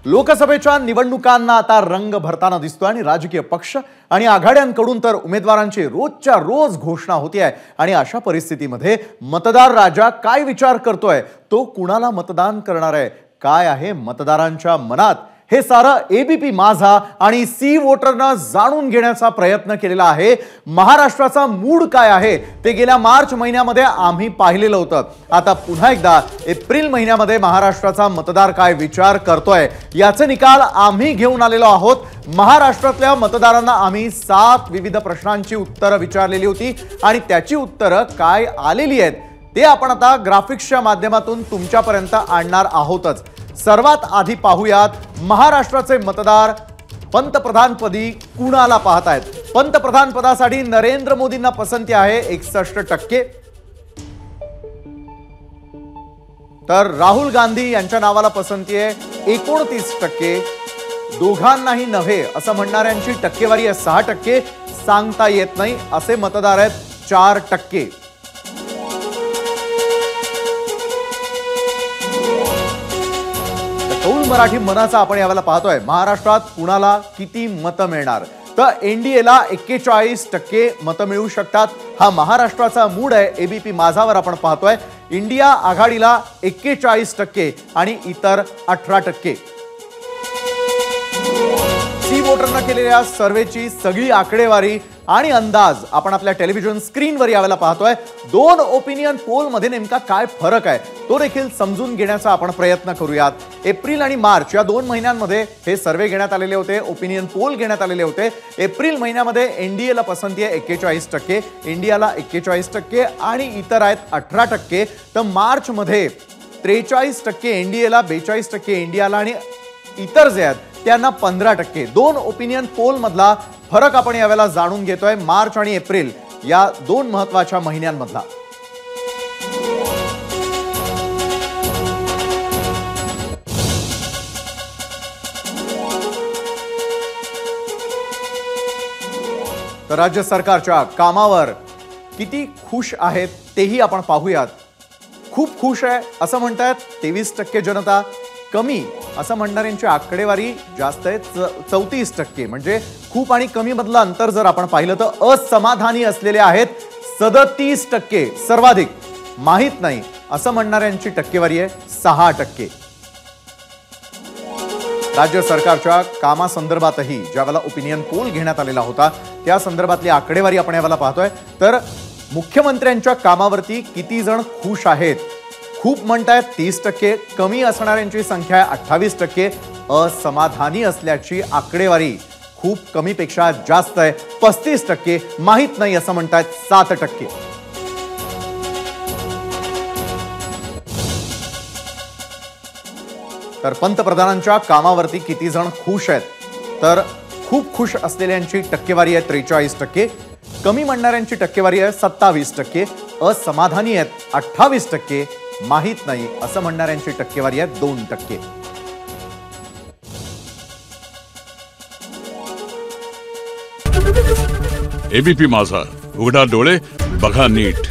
लोकसभेच्या निवडणुकांना आता रंग भरताना दिसतोय आणि राजकीय पक्ष आणि आघाड्यांकडून तर उमेदवारांची रोजच्या रोज घोषणा होती आहे। आणि अशा परिस्थितीमध्ये मतदार राजा काय विचार करतोय, तो कुणाला मतदान करणार आहे, काय आहे मतदारांच्या मनात, हे सारं एबीपी माझा आणि सी वोटरनं जाणून घेण्याचा प्रयत्न केलेला आहे। महाराष्ट्राचा मूड काय आहे ते गेल्या मार्च महिन्यामध्ये आम्ही पाहिलेलं होतं। आता पुन्हा एकदा एप्रिल महिन्यामध्ये महाराष्ट्राचा मतदार काय विचार करतोय याचे निकाल आम्ही घेऊन आलेलो आहोत। महाराष्ट्रातल्या मतदारांना आम्ही 7 विविध प्रश्नांची उत्तरं विचारलेली होती आणि त्याची उत्तरं काय आलेली आहेत ते आपण आता ग्राफिक्सच्या माध्यमातून तुमच्यापर्यंत आणणार आहोतच। सर्वात आधी पाहूयात महाराष्ट्राचे मतदार पंतप्रधानपदी कुणाला पाहतायत। पंतप्रधान पदासाठी नरेंद्र मोदींना पसंती आहे 61%, तर राहुल गांधी यांच्या नावाला पसंती आहे 29%, दोघांनाही नव्हे असं म्हणणाऱ्यांची टक्केवारी आहे 6%, सांगता येत नाही असे मतदार आहेत 4%। कौल मराठी मनाचा आपण यावेळेला पाहतोय महाराष्ट्रात कुणाला किती मतं मिळणार, तर एनडीएला 41% मतं मिळू शकतात। हा महाराष्ट्राचा मूड आहे। एबीपी माझावर आपण पाहतोय इंडिया आघाडीला 41% आणि इतर 18%। सी वोटरनं केलेल्या सर्वेची सगळी आकडेवारी आणि अंदाज आपण आपल्या टेलिव्हिजन स्क्रीनवर यावेळेला पाहतोय। 2 ओपिनियन पोल मध्ये नेमका काय फरक आहे तो देखील समजून घेण्याचा आपण प्रयत्न करूयात। एप्रिल आणि मार्च या 2 महिन्यांमध्ये हे सर्वे घेण्यात आलेले होते, ओपिनियन पोल घेण्यात आलेले होते। एप्रिल महिन्यामध्ये एनडीएला पसंती आहे 41%, इंडियाला 41% आणि इतर आहेत 18%, तर मार्च मध्ये 43% एनडीएला, 42% इंडियाला आणि इतर जे आहेत त्यांना 15%। 2 ओपिनियन पोल मधला फरक आपण यावेळेला जाणून घेतोय मार्च आणि एप्रिल या 2 महत्त्वाच्या महिन्यांमधला। तर राज्य सरकारच्या कामावर किती खुश आहेत तेही आपण पाहूयात। खूप खुश आहे असं म्हणतात 23% जनता, कमी असं म्हणणाऱ्यांची आकडेवारी जास्त आहे 34%। म्हणजे खूप आणि कमी मधलं अंतर जर आपण पाहिलं तर असमाधानी असलेले आहेत 37%, सर्वाधिक माहित नाही असं म्हणणाऱ्यांची टक्केवारी आहे 6%। राज्य सरकारच्या कामासंदर्भातही ज्यावेळेला ओपिनियन पोल घेण्यात आलेला होता त्या संदर्भातली आकडेवारी आपण यावेळेला पाहतोय। तर मुख्यमंत्र्यांच्या कामावरती किती जण खुश आहेत, खूप म्हणतायत 30%, कमी असणाऱ्यांची संख्या आहे 28%, असमाधानी असल्याची आकडेवारी खूप कमीपेक्षा जास्त आहे 35%, माहित नाही असं म्हणतायत 7%। तर पंतप्रधानांच्या कामावरती किती जण खुश आहेत, तर खूप खुश असलेल्यांची टक्केवारी आहे 43%, कमी म्हणणाऱ्यांची टक्केवारी आहे 27%, असमाधानी आहेत 28%, माहित नाही असं म्हणणाऱ्यांची टक्केवारी आहे 2%। एबीपी माझा, उघडा डोळे बघा नीट।